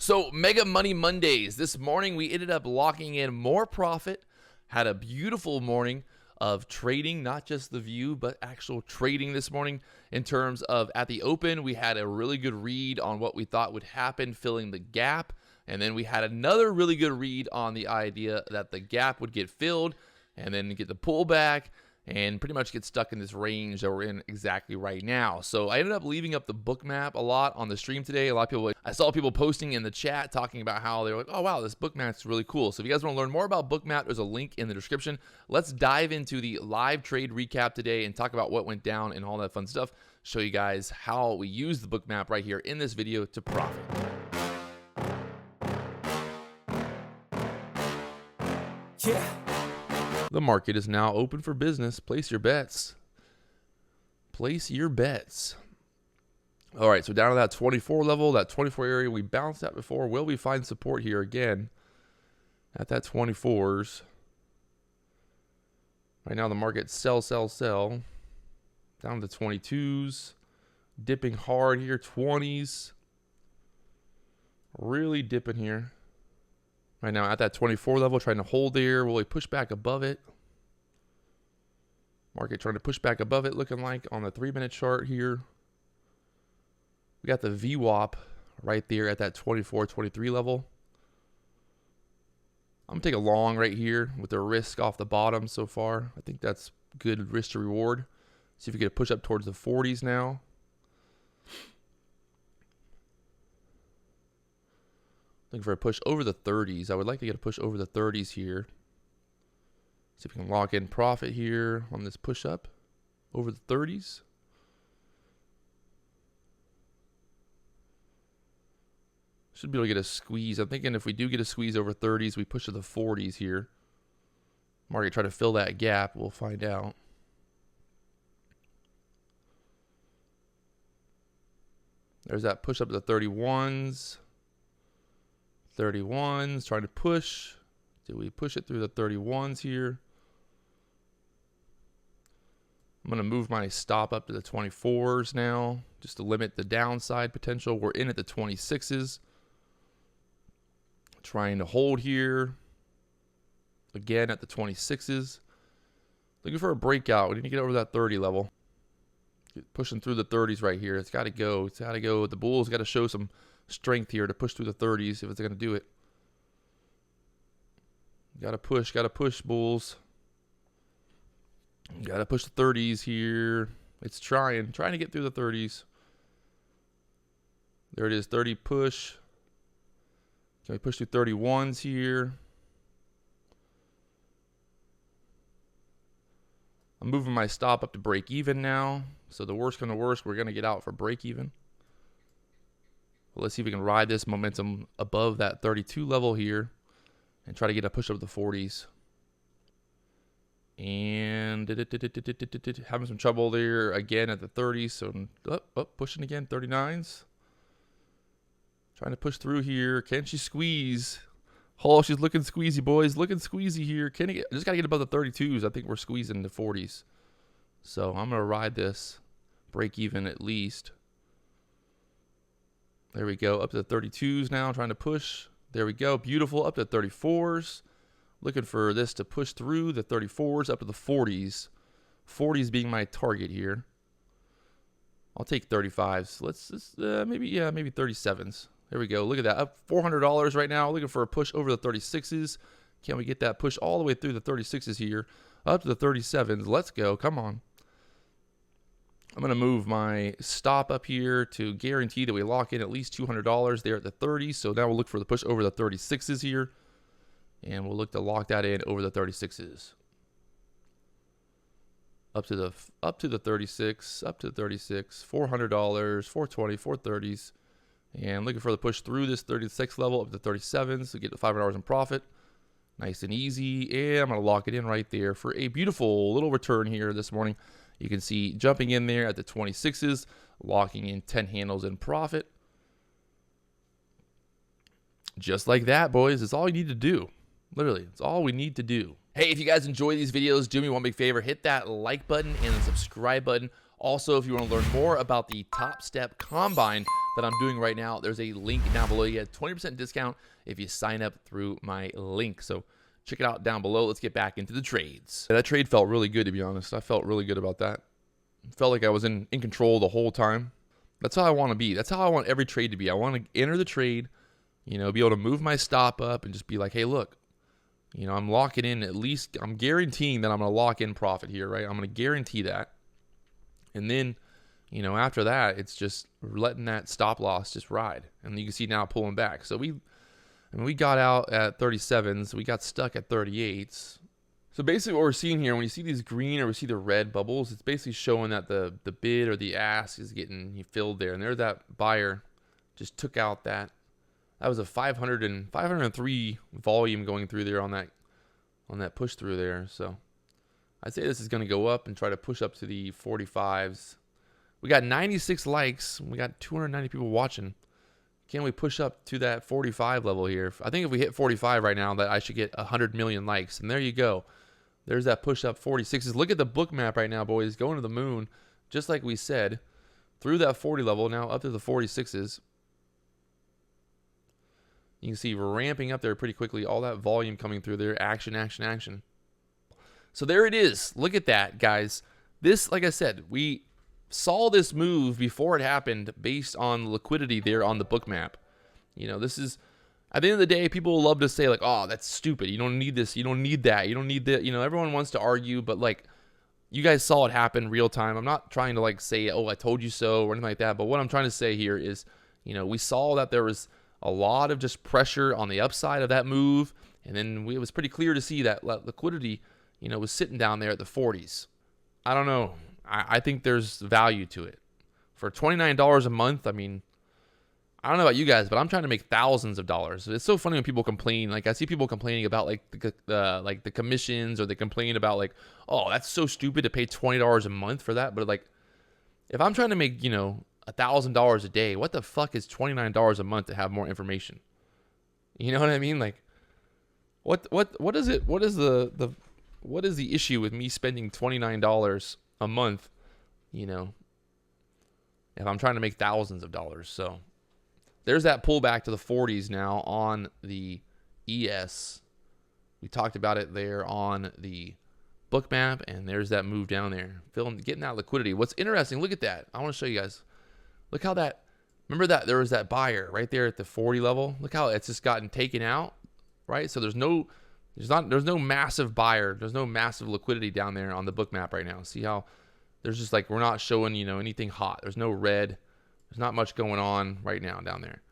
So Mega Money Mondays. This morning we ended up locking in more profit. Had a beautiful morning of trading, not just the view, but actual trading this morning. In terms of at the open, we had a really good read on what we thought would happen, filling the gap. And then we had another really good read on the idea that the gap would get filled and then get the pullback and pretty much get stuck in this range that we're in exactly right now. So I ended up leaving up the Bookmap a lot on the stream today. A lot of people, I saw people posting in the chat talking about how they were like, oh wow, this Bookmap's really cool. So if you guys want to learn more about Bookmap, there's a link in the description. Let's dive into the live trade recap today and talk about what went down and all that fun stuff. Show you guys how we use the Bookmap right here in this video to profit. Yeah. The market is now open for business. Place your bets. Place your bets. All right, so down to that 24 level, that 24 area we bounced at before. Will we find support here again at that 24s? Right now the market sell. Down to the 22s. Dipping hard here, 20s. Really dipping here. Right now at that 24 level, trying to hold there. Will we push back above it? Market trying to push back above it, looking like on the 3-minute chart here. We got the VWAP right there at that 24, 23 level. I'm going to take a long right here with the risk off the bottom so far. I think that's good risk to reward. See if we get a push up towards the 40s now. Looking for a push over the 30s. I would like to get a push over the 30s here. See if we can lock in profit here on this push up over the 30s. Should be able to get a squeeze. I'm thinking if we do get a squeeze over 30s, we push to the 40s here. Market try to fill that gap. We'll find out. There's that push up to the 31s. 31s, trying to push. Do we push it through the 31s here? I'm going to move my stop up to the 24s now, just to limit the downside potential. We're in at the 26s. Trying to hold here. Again at the 26s. Looking for a breakout. We need to get over that 30 level. Pushing through the 30s right here. It's got to go. It's got to go. The bulls got to show some strength here to push through the 30s if it's going to do it. Got to push, bulls. Got to push the 30s here. It's trying to get through the 30s. There it is, 30 push. Can we push through 31s here? I'm moving my stop up to break even now. So the worst come to worst, we're going to get out for break even. Let's see if we can ride this momentum above that 32 level here and try to get a push up to the 40s. And having some trouble there again at the 30s. So pushing again, 39s. Trying to push through here. Can she squeeze? Oh, she's looking squeezy, boys. Looking squeezy here. Just got to get above the 32s. I think we're squeezing the 40s. So I'm going to ride this. Break even at least. There we go, up to the 32s now, trying to push. There we go, beautiful, up to the 34s. Looking for this to push through the 34s up to the 40s. 40s being my target here. I'll take 35s. Let's just, maybe 37s. There we go, look at that, up $400 right now. Looking for a push over the 36s. Can we get that push all the way through the 36s here? Up to the 37s, let's go, come on. I'm going to move my stop up here to guarantee that we lock in at least $200 there at the 30s. So now we'll look for the push over the 36s here. And we'll look to lock that in over the 36s. Up to the 36, up to the 36, $400, $420, $430s. And looking for the push through this 36 level up to 37s to get the $500 in profit. Nice and easy. And I'm going to lock it in right there for a beautiful little return here this morning. You can see jumping in there at the 26s, locking in 10 handles in profit. Just like that, boys. It's all you need to do. Literally, it's all we need to do. Hey, if you guys enjoy these videos, do me one big favor. Hit that like button and the subscribe button. Also, if you want to learn more about the Topstep Combine, that I'm doing right now. There's a link down below. You get 20% discount if you sign up through my link. So check it out down below. Let's get back into the trades. That trade felt really good, to be honest. I felt really good about that. Felt like I was in control the whole time. That's how I want to be. That's how I want every trade to be. I want to enter the trade, be able to move my stop up and just be like, hey, look, I'm locking in at least. I'm guaranteeing that I'm going to lock in profit here, right? I'm going to guarantee that. And then, after that, it's just letting that stop loss just ride. And you can see now pulling back. So we got out at 37s. We got stuck at 38s. So basically what we're seeing here, when you see these green or we see the red bubbles, it's basically showing that the bid or the ask is getting filled there. And there that buyer just took out that. That was a 503 volume going through there on that push through there. So I'd say this is going to go up and try to push up to the 45s. We got 96 likes. We got 290 people watching. Can we push up to that 45 level here? I think if we hit 45 right now, that I should get 100 million likes. And there you go. There's that push up 46s. Look at the Bookmap right now, boys. Going to the moon, just like we said, through that 40 level, now up to the 46s. You can see we're ramping up there pretty quickly. All that volume coming through there. Action, action, action. So there it is. Look at that, guys. This, like I said, we saw this move before it happened based on liquidity there on the Bookmap. This is, at the end of the day, people love to say, like, oh, that's stupid. You don't need this. You don't need that. You don't need that. Everyone wants to argue, but, like, you guys saw it happen real time. I'm not trying to, like, say, oh, I told you so or anything like that. But what I'm trying to say here is, we saw that there was a lot of just pressure on the upside of that move. And then it was pretty clear to see that liquidity, was sitting down there at the 40s. I don't know. I think there's value to it. For $29 a month, I mean, I don't know about you guys, but I'm trying to make thousands of dollars. It's so funny when people complain. Like, I see people complaining about like the commissions, or they complain about like, oh, that's so stupid to pay $20 a month for that. But like, if I'm trying to make $1,000 a day, what the fuck is $29 a month to have more information? You know what I mean? Like, what is it? What is the issue with me spending $29 a month? If I'm trying to make thousands of dollars. So there's that pullback to the 40s now on the ES. We talked about it there on the Bookmap, and there's that move down there, getting that liquidity. What's interesting, look at that. I want to show you guys. Look how that, remember that there was that buyer right there at the 40 level. Look how it's just gotten taken out, right? So there's no massive buyer. There's no massive liquidity down there on the Bookmap right now. See how there's just like, we're not showing, anything hot. There's no red. There's not much going on right now down there.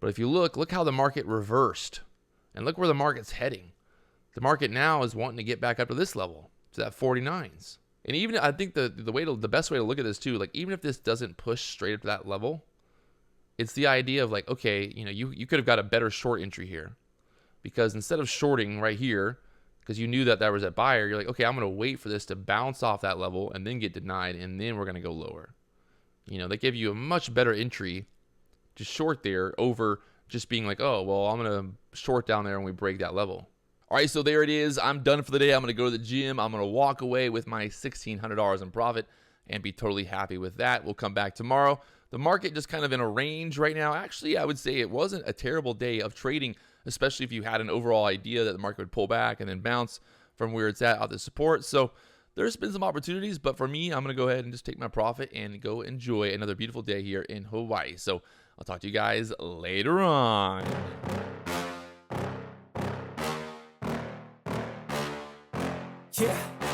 But if you look how the market reversed, and look where the market's heading. The market now is wanting to get back up to this level, to that 49s. And even, I think the best way to look at this too, like, even if this doesn't push straight up to that level, it's the idea of like, okay, you could have got a better short entry here, because instead of shorting right here, because you knew that there was a buyer, you're like, okay, I'm going to wait for this to bounce off that level and then get denied, and then we're going to go lower. They give you a much better entry to short there over just being like, oh, well, I'm going to short down there when we break that level. All right, so there it is. I'm done for the day. I'm going to go to the gym. I'm going to walk away with my $1,600 in profit and be totally happy with that. We'll come back tomorrow. The market just kind of in a range right now. Actually, I would say it wasn't a terrible day of trading, especially if you had an overall idea that the market would pull back and then bounce from where it's at out the support. So there's been some opportunities, but for me, I'm going to go ahead and just take my profit and go enjoy another beautiful day here in Hawaii. So I'll talk to you guys later on. Yeah.